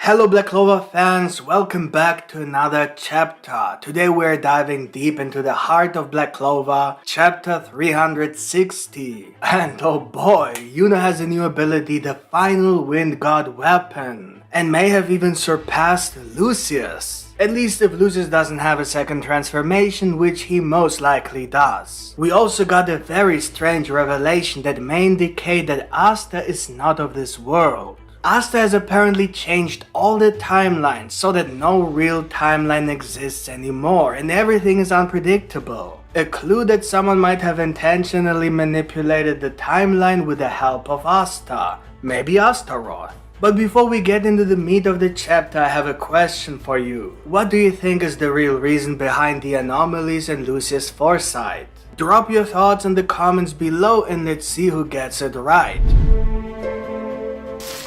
Hello Black Clover fans, welcome back to another chapter. Today we're diving deep into the heart of Black Clover, chapter 360. And oh boy, Yuno has a new ability, the final wind god weapon, and may have even surpassed Lucius. At least if Lucius doesn't have a second transformation, which he most likely does. We also got a very strange revelation that may indicate that Asta is not of this world. Asta has apparently changed all the timelines so that no real timeline exists anymore and everything is unpredictable. A clue that someone might have intentionally manipulated the timeline with the help of Asta, maybe Astaroth. But before we get into the meat of the chapter, I have a question for you. What do you think is the real reason behind the anomalies in Lucius' foresight? Drop your thoughts in the comments below and let's see who gets it right.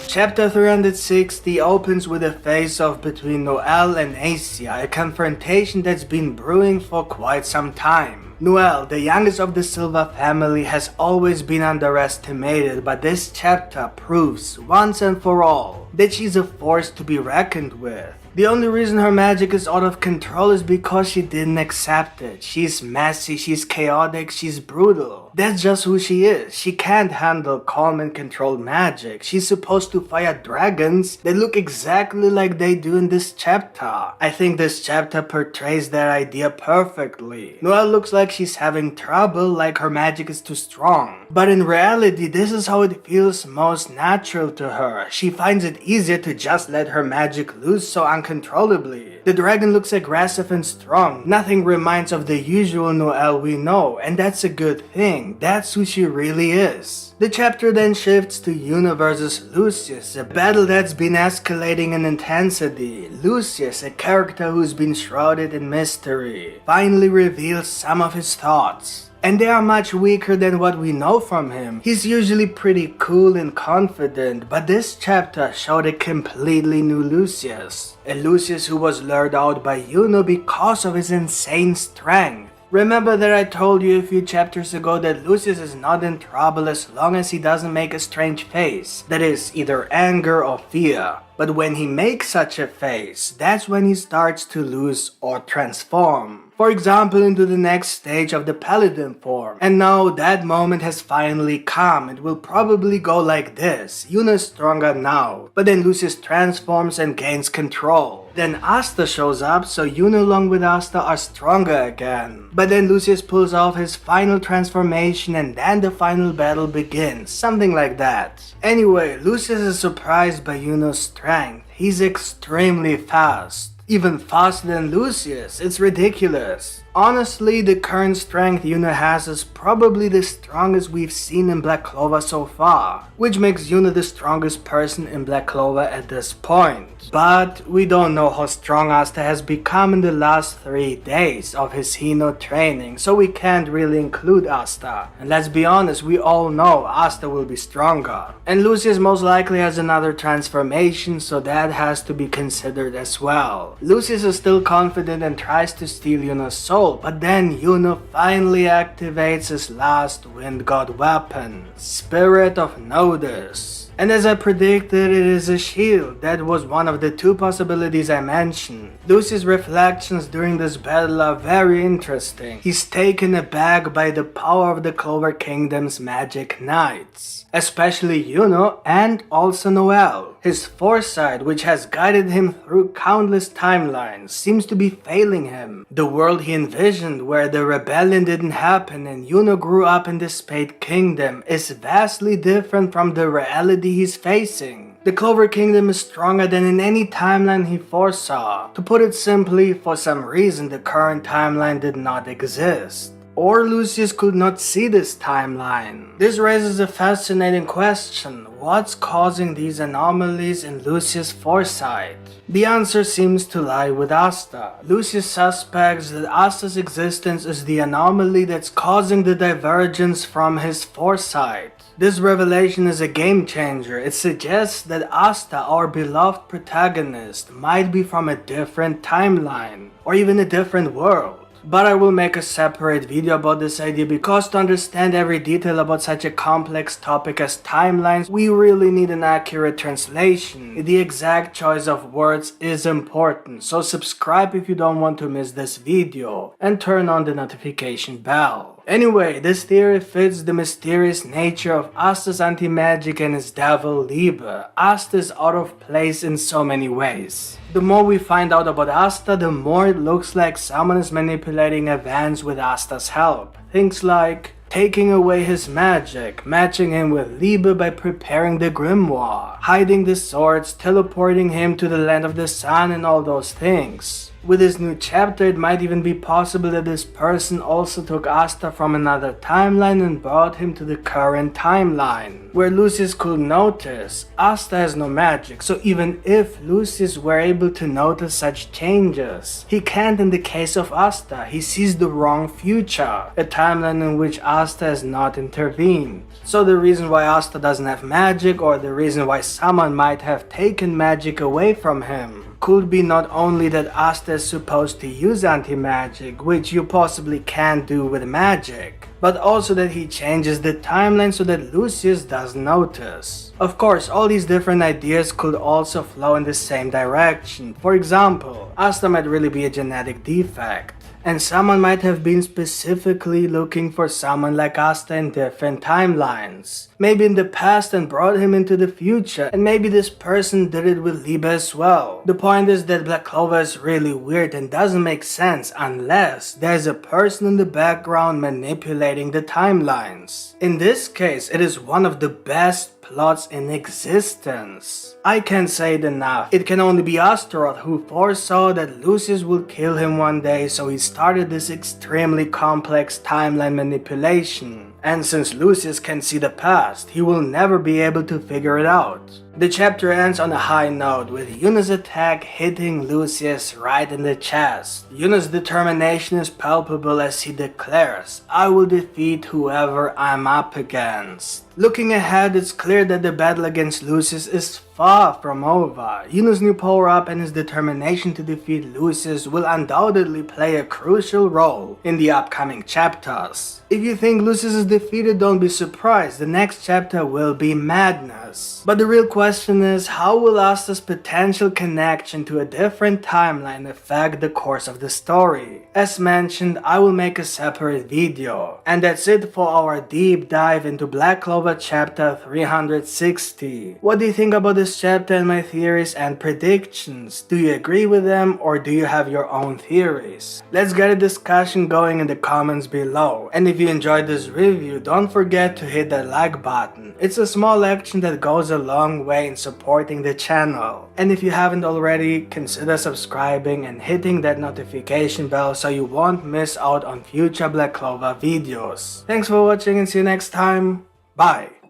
Chapter 360 opens with a face-off between Noelle and Acier, a confrontation that's been brewing for quite some time. Noelle, the youngest of the Silva family, has always been underestimated, but this chapter proves, once and for all, that she's a force to be reckoned with. The only reason her magic is out of control is because she didn't accept it. She's messy, she's chaotic, she's brutal. That's just who she is. She can't handle calm and controlled magic. She's supposed to fire dragons that look exactly like they do in this chapter. I think this chapter portrays that idea perfectly. Noelle looks like she's having trouble, like her magic is too strong. But in reality, this is how it feels most natural to her. She finds it easier to just let her magic loose so uncontrollably. The dragon looks aggressive and strong. Nothing reminds of the usual Noelle we know, and that's a good thing. That's who she really is. The chapter then shifts to Yuno versus Lucius, a battle that's been escalating in intensity. Lucius, a character who's been shrouded in mystery, finally reveals some of his thoughts. And they are much weaker than what we know from him. He's usually pretty cool and confident, but this chapter showed a completely new Lucius. A Lucius who was lured out by Yuno because of his insane strength. Remember that I told you a few chapters ago that Lucius is not in trouble as long as he doesn't make a strange face, that is, either anger or fear. But when he makes such a face, that's when he starts to lose or transform. For example, into the next stage of the paladin form. And now that moment has finally come. It will probably go like this. Yuno is stronger now, but then Lucius transforms and gains control. Then Asta shows up, so Yuno along with Asta are stronger again. But then Lucius pulls off his final transformation and then the final battle begins. Something like that. Anyway, Lucius is surprised by Yuno's strength. He's extremely fast. Even faster than Lucius, it's ridiculous. Honestly, the current strength Yuno has is probably the strongest we've seen in Black Clover so far, which makes Yuno the strongest person in Black Clover at this point. But we don't know how strong Asta has become in the last 3 days of his Hino training, so we can't really include Asta. And let's be honest, we all know Asta will be stronger. And Lucius most likely has another transformation, so that has to be considered as well. Lucius is still confident and tries to steal Yuno's soul, but then Yuno finally activates his last wind god weapon, Spirit of Notice. And as I predicted, it is a shield. That was one of the 2 possibilities I mentioned. Lucius' reflections during this battle are very interesting. He's taken aback by the power of the Clover Kingdom's magic knights, especially Yuno and also Noelle. His foresight, which has guided him through countless timelines, seems to be failing him. The world he envisioned, where the rebellion didn't happen and Yuno grew up in the Spade Kingdom, is vastly different from the reality he's facing. The Clover Kingdom is stronger than in any timeline he foresaw. To put it simply, for some reason the current timeline did not exist. Or Lucius could not see this timeline. This raises a fascinating question. What's causing these anomalies in Lucius' foresight? The answer seems to lie with Asta. Lucius suspects that Asta's existence is the anomaly that's causing the divergence from his foresight. This revelation is a game changer. It suggests that Asta, our beloved protagonist, might be from a different timeline, or even a different world. but I will make a separate video about this idea because to understand every detail about such a complex topic as timelines, we really need an accurate translation. The exact choice of words is important, so subscribe if you don't want to miss this video and turn on the notification bell. Anyway, this theory fits the mysterious nature of Asta's anti-magic and his devil Liebe. Asta is out of place in so many ways. The more we find out about Asta, the more it looks like someone is manipulating events with Asta's help. Things like taking away his magic, matching him with Liebe by preparing the grimoire, hiding the swords, teleporting him to the land of the sun and all those things. With this new chapter, it might even be possible that this person also took Asta from another timeline and brought him to the current timeline, where Lucius could notice. Asta has no magic, so even if Lucius were able to notice such changes, he can't in the case of Asta. He sees the wrong future, a timeline in which Asta has not intervened. So the reason why Asta doesn't have magic, or the reason why someone might have taken magic away from him, could be not only that Asta is supposed to use anti-magic, which you possibly can't do with magic, but also that he changes the timeline so that Lucius doesn't notice. Of course, all these different ideas could also flow in the same direction. For example, Asta might really be a genetic defect, and someone might have been specifically looking for someone like Asta in different timelines. Maybe in the past and brought him into the future, and maybe this person did it with Liebe as well. The point is that Black Clover is really weird and doesn't make sense unless there's a person in the background manipulating the timelines. In this case, it is one of the best plots in existence. I can't say it enough. It can only be Astaroth who foresaw that Lucius would kill him one day, so he started this extremely complex timeline manipulation. And since Lucius can see the past, he will never be able to figure it out. The chapter ends on a high note with Yuno's attack hitting Lucius right in the chest. Yuno's determination is palpable as he declares, "I will defeat whoever I'm up against." Looking ahead, it's clear that the battle against Lucius is far from over. Yuno's new power-up and his determination to defeat Lucius will undoubtedly play a crucial role in the upcoming chapters. If you think Lucius is defeated, don't be surprised. The next chapter will be madness. But the real question is, how will Asta's potential connection to a different timeline affect the course of the story? As mentioned, I will make a separate video. And that's it for our deep dive into Black Clover Chapter 360. What do you think about this chapter and my theories and predictions? Do you agree with them, or do you have your own theories? Let's get a discussion going in the comments below. And if you enjoyed this review, don't forget to hit that like button. It's a small action that goes a long way in supporting the channel. And if you haven't already, consider subscribing and hitting that notification bell so you won't miss out on future Black Clover videos. Thanks for watching and see you next time. Bye.